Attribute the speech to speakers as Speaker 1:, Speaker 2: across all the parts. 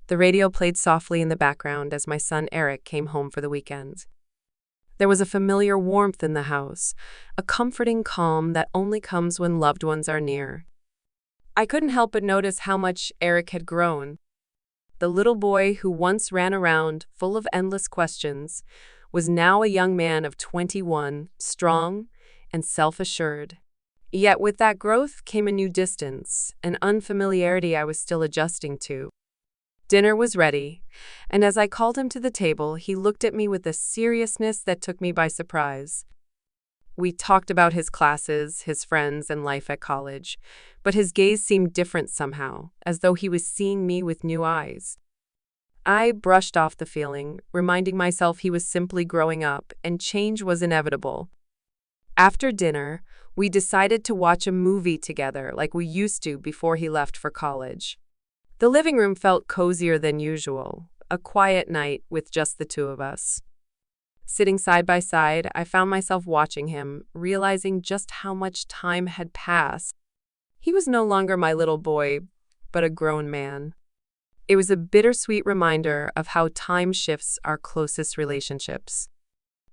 Speaker 1: The radio played softly in the background as my son Eric came home for the weekend. There was a familiar warmth in the house, a comforting calm that only comes when loved ones are near. I couldn't help but notice how much Eric had grown. The little boy who once ran around, full of endless questions, was now a young man of 21, strong and self-assured. Yet with that growth came a new distance, an unfamiliarity I was still adjusting to. Dinner was ready, and as I called him to the table, he looked at me with a seriousness that took me by surprise. We talked about his classes, his friends, and life at college, but his gaze seemed different somehow, as though he was seeing me with new eyes. I brushed off the feeling, reminding myself he was simply growing up, and change was inevitable. After dinner, we decided to watch a movie together like we used to before he left for college. The living room felt cozier than usual, a quiet night with just the two of us. Sitting side by side, I found myself watching him, realizing just how much time had passed. He was no longer my little boy, but a grown man. It was a bittersweet reminder of how time shifts our closest relationships.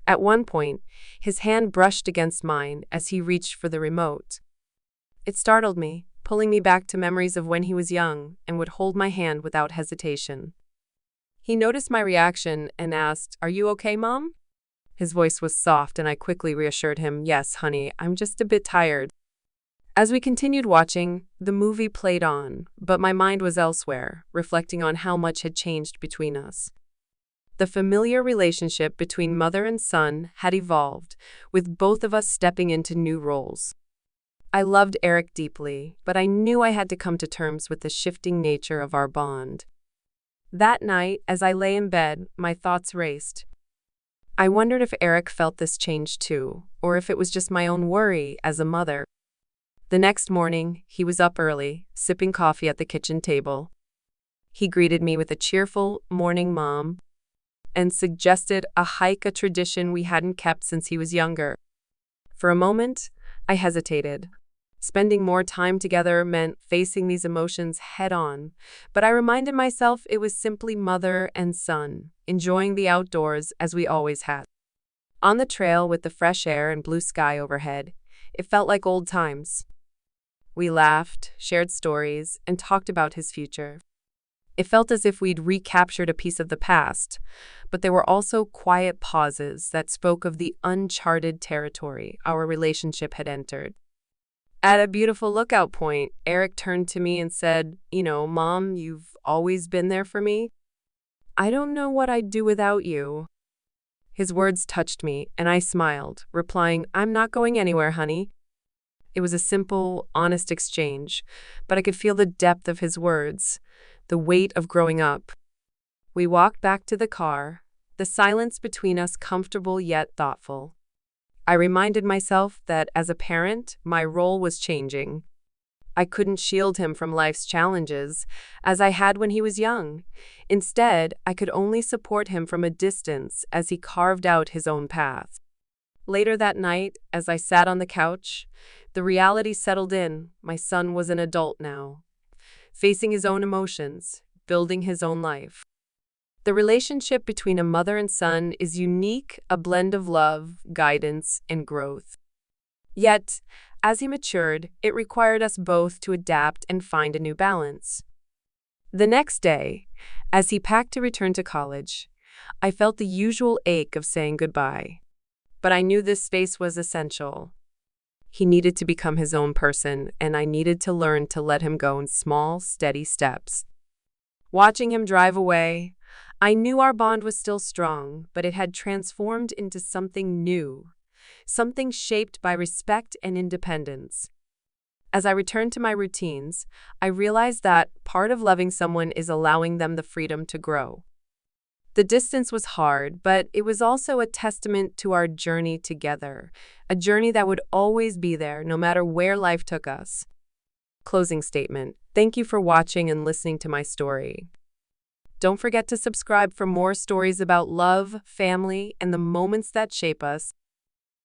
Speaker 1: At one point, his hand brushed against mine as he reached for the remote. It startled me, pulling me back to memories of when he was young and would hold my hand without hesitation. He noticed my reaction and asked, "Are you okay, Mom?" His voice was soft, and I quickly reassured him, "Yes, honey, I'm just a bit tired." As we continued watching, the movie played on, but my mind was elsewhere, reflecting on how much had changed between us. The familiar relationship between mother and son had evolved, with both of us stepping into new roles. I loved Eric deeply, but I knew I had to come to terms with the shifting nature of our bond. That night, as I lay in bed, my thoughts raced. I wondered if Eric felt this change too, or if it was just my own worry as a mother. The next morning, he was up early, sipping coffee at the kitchen table. He greeted me with a cheerful, "Morning, Mom," and suggested a hike, a tradition we hadn't kept since he was younger. For a moment, I hesitated. Spending more time together meant facing these emotions head-on, but I reminded myself it was simply mother and son, enjoying the outdoors as we always had. On the trail with the fresh air and blue sky overhead, it felt like old times. We laughed, shared stories, and talked about his future. It felt as if we'd recaptured a piece of the past, but there were also quiet pauses that spoke of the uncharted territory our relationship had entered. At a beautiful lookout point, Eric turned to me and said, "Mom, you've always been there for me. I don't know what I'd do without you." His words touched me, and I smiled, replying, "I'm not going anywhere, honey." It was a simple, honest exchange, but I could feel the depth of his words, the weight of growing up. We walked back to the car, the silence between us comfortable yet thoughtful. I reminded myself that as a parent, my role was changing. I couldn't shield him from life's challenges, as I had when he was young. Instead, I could only support him from a distance as he carved out his own path. Later that night, as I sat on the couch, the reality settled in. My son was an adult now, facing his own emotions, building his own life. The relationship between a mother and son is unique, a blend of love, guidance, and growth. Yet, as he matured, it required us both to adapt and find a new balance. The next day, as he packed to return to college, I felt the usual ache of saying goodbye. But I knew this space was essential. He needed to become his own person, and I needed to learn to let him go in small, steady steps. Watching him drive away, I knew our bond was still strong, but it had transformed into something new, something shaped by respect and independence. As I returned to my routines, I realized that part of loving someone is allowing them the freedom to grow. The distance was hard, but it was also a testament to our journey together, a journey that would always be there no matter where life took us. Closing statement. Thank you for watching and listening to my story. Don't forget to subscribe for more stories about love, family, and the moments that shape us.